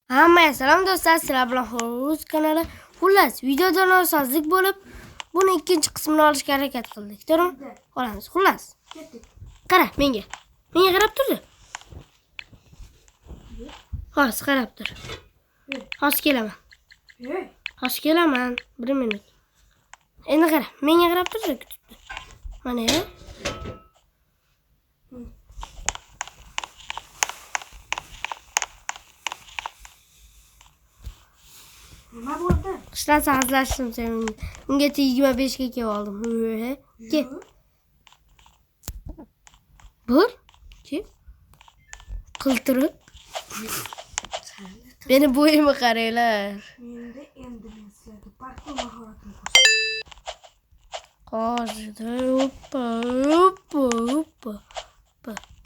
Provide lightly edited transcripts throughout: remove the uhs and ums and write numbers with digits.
Hammaga salom do'stlar, sizlar bilan Xoruz kanali. Xullas, videoda nosozlik bo'lib, buni ikkinchi qismini olishga harakat qildik. To'g'rimi? Qolamiz. Xullas. Qara menga. Menga qarab turdi. Hozir qarab tur. Hozir kelaman. Hozir kelaman. 1 minut. Endi qara, menga qarab turdi. Mana ya. Nima bo'ldi? Qishdan saqlashdim sen. Unga 25 ga kelib oldim. Ke. Bur. Ke. Qiltirib. Meni bo'yimga qaranglar. Menda endi men sizlarga parkour mahoratini Qo'shida hoppa.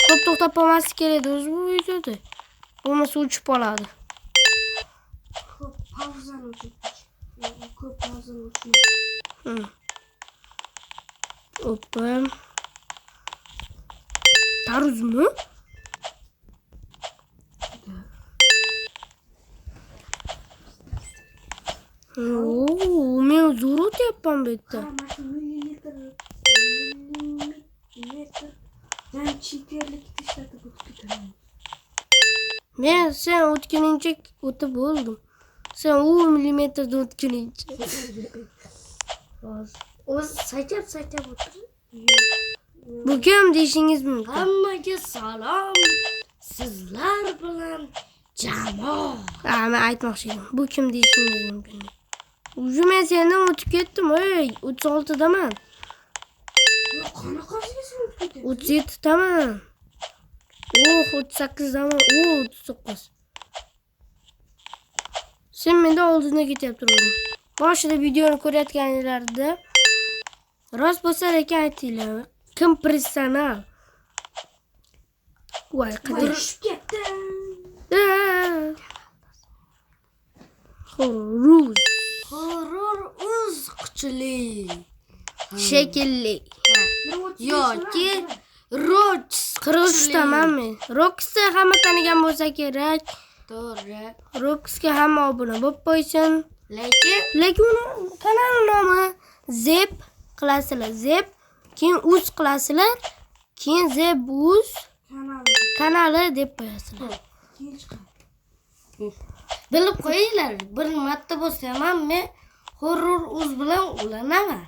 Ko'p to'xtab qolmaslik kerak o'zi bu videoda. Bo'lmasa uchib qoladi. ko'p pauzani o'chirdik. Ko'p pauzani o'chirdik. Hoppa. Taruzmi? Men zo'r o'tyapman bu yerda. Qara, millimetr. Dan cheterlik ishlatib o'tib Men sen o'tguningcha o'tib bo'ldim. Sen 10 millimetrda o'tguningcha. O'zi saytib o'tir. Bu kim deyishingiz mumkin. Hammaga salom. Sizlar bilan jamoa. Men aytmoqchi edim. Bu kim deyishingiz mumkin. Uju men sendan o'tib ketdim. 36 daman. Qanaqasiga sen o'tib ketding? 37 daman. 38 daman. 39. Sen mendan oldinda ketyapti o'g'lim. Boshida videoni ko'rayotganinglarda rost bo'lsa ekan aytinglar. Kim professional? Voy, Qadrishib ketdim. Xoruz. Xoruz kuchli. Shekilli. Yoki Rox 43 daman men. Rox'ni hamma tanigan bo'lsa kerak. To'g'ri. Rox'ga hamma obuna bo'lib qo'ysin. Lekin uni kanal nomi Zeb qilasizlar. Zeb, keyin Uz qilasizlar. Keyin Zeb Uz kanali deb qo'yasizlar. bilib qo'yinglar, bir marta bo'lsa ham men horror uz bilan ulanaman.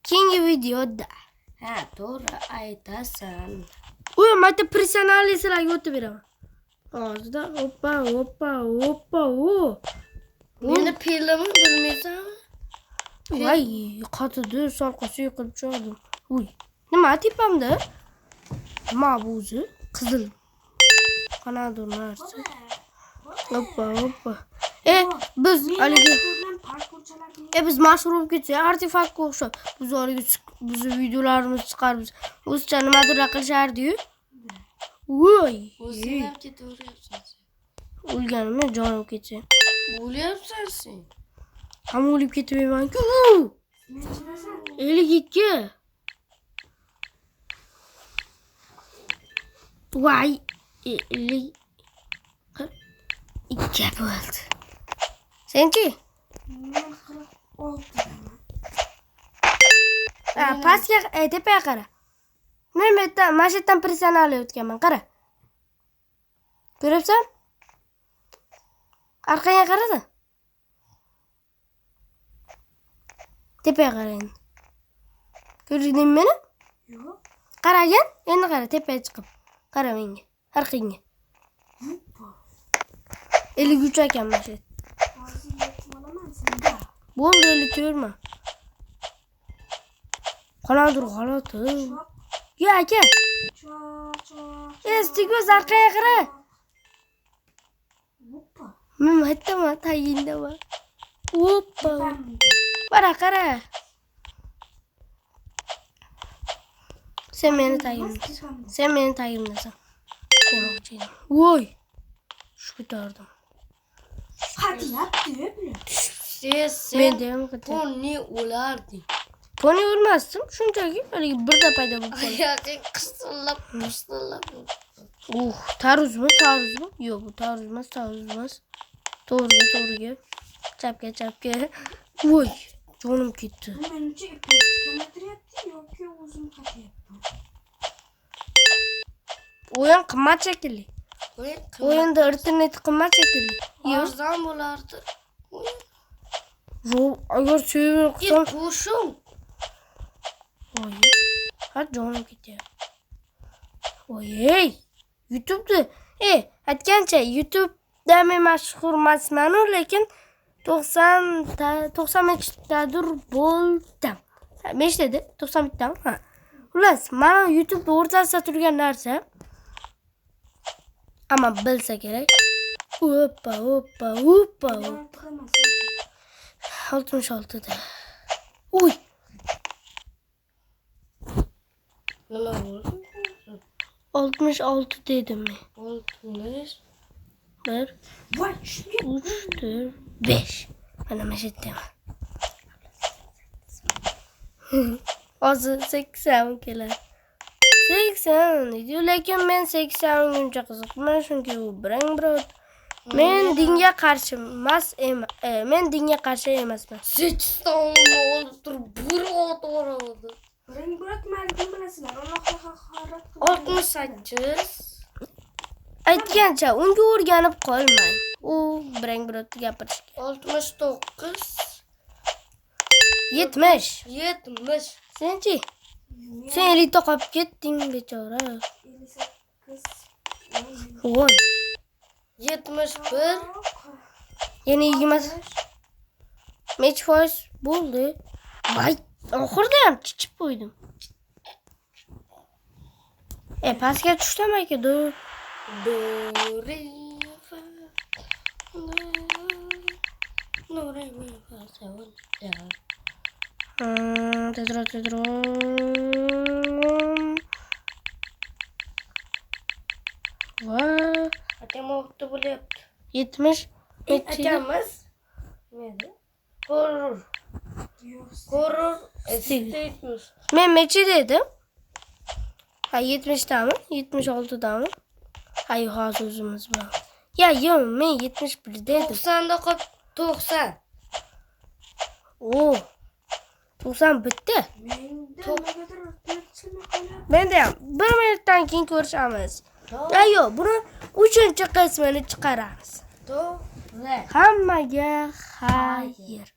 Keyingi videoda. Ha, to'g'ri aytasan. Mayda professionalni sizlarga o'tib beraman. Hozirda hoppa. Meni fe'limni bilmaysanmi? Voy, qotidi, solqasi yiqilib chiqdim. Nima tepamda? Nima bu o'zi? Qizil. Qanadir narsa. Hoppa. Biz haligi biz mashhur bo'lib ketsak, artefaktga o'xshab, biz haligi biz videolarimizni chiqarib, o'zcha nimadir qilishardi-yu. Voy. O'zing ham ketaveryapsan. O'lganimni jonim ketsa. O'lyapsan sen. Hamma o'lib ketaverman-ku. 52. Voy, 52 bo'ldi. Senchi? Men 46. Pastga, tepaga qara. Men mana shu yerdan professional o'tganman, qara. Ko'ryapsan? Orqaga qarada. Tepaga qara endi. Ko'rdingmi meni? Yo'q. Qaragan? Endi qara, tepaga chiqib. Qara menga, orqangga. 53 ekan mana shu. Hozir yetib senda. Bo'ldi, 54 ma. Qoladir g'alati. Yo aka. Estigos orqaga qara. Hoppa. Men aytaman, tayindaman. Hoppa. Qara. Sen meni tayindasan. Demoqchi edim. Voy. Shu ko'tardim. Qatyapti Sen ham ko'tar. Ponni o'lardi. Poni o'lmasdim, shunchaki haligi birda paydo bo'lib qoldi. Oyog'ing qirsillab. Tarvuzmi? Yo'q, bu tarvuz emas. To'g'riga. Chapga. Voy, jonim ketdi. Menimcha plastik kamaytiryapti yoki o'zim qatyapman. O'yin qimmat shekilli. O'yinda internet qimmat shekilli. Arzon bo'lardi. Yo'q, agar server qilsam, Qo'shing. voy. Ha, jonim ketyapti. Voy, YouTube'da, aytgancha YouTube'da men mashhur emasman, lekin 90 tadir bo'ldim. 5 dedi, 91 tam. Ha. Xullas, mana YouTube'da o'rtasida turgan narsa. Ama bilsa kerak. Hoppa. 66 da. Uy, Nima bo'ldi? 66 dedim men. 60. 1, Voy, shunga 3, 4, 5. Mana mashitdam. Hozir 80 keladi. 80 deydi, lekin men 80 uncha qiziqman, chunki u brang. Men dinga qarshi emasman. 80 olib turib bir ot o'radi. biring bo'ratmaligini bilasizlar. Allohga haqorat 68. Aytgancha unga o'rganib qolmang. U brang gapirishga. 69. 70. 70. Senchi? Sen elita qolib ketding, bechora. 58. Voy, 71. yana 20. Nech foiz bo'ldi? Voy, oxirida ham chichib qo'ydim. Pastga tushdam aka, Do re fa. Do re mi fa sol la. Tedro. Va Akam o'qitdi bo'lyapti. 70. Akamiz nima? Horror. Statement. Men mechi dedim. Ha, 70 dami? 66 dami? Hay, hozir o'zimiz bilan. Yo'q, men 71 dedim. 90da qolib 90. O, 90 bitti. Menda nimagadir o'tmay qolyapti. Menda ham 1 minutdan keyin ko'rishamiz. Yo'q, buni 3-qismini chiqaramiz. To'g'ri. Hammaga xayr.